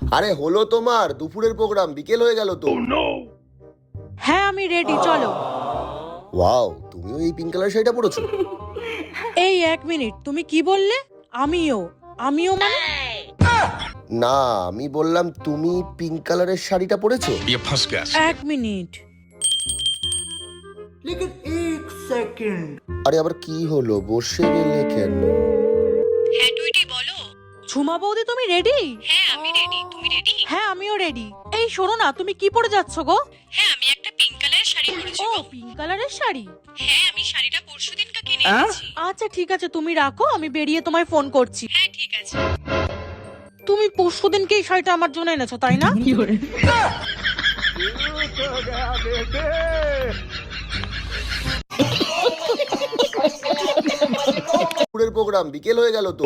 আরে হলো তোমার দুপুরের প্রোগ্রাম, বিকেল হয়ে গেল তো। হ্যাঁ আমি রেডি, চলো। ওয়াও, তুমিও এই পিঙ্ক কালার শাড়িটা পরেছো? এই এক মিনিট, তুমি কি বললে? আমিও আমিও মানে? না, আমি বললাম তুমি পিঙ্ক কালারের শাড়িটা পরেছো। ये फंस गया। এক মিনিট। আরে আবার কি হলো, বসে গেলে কেন? হ্যাঁ টুইটি বলো। ঝুমা বৌদি তুমি রেডি? হ্যাঁ আমি রেডি, তুমি রেডি? হ্যাঁ আমিও রেডি। এই শোনো না, তুমি কি পরে যাচ্ছ গো? হ্যাঁ আমি একটা পিঙ্ক কালারের শাড়ি পরেছি ও গো। পিঙ্ক কালারের শাড়ি। হ্যাঁ আমি শাড়িটা পরশুদিনকা কিনে এনেছি। আচ্ছা ঠিক আছে, তুমি রাখো, আমি বেরিয়ে তোমায় ফোন করছি। হ্যাঁ ঠিক আছে। তুমি পরশুদিনকে এই শাড়িটা আমার জন্য এনেছো তাই না? দুপুরের প্রোগ্রাম, বিকেল হয়ে গেল তো।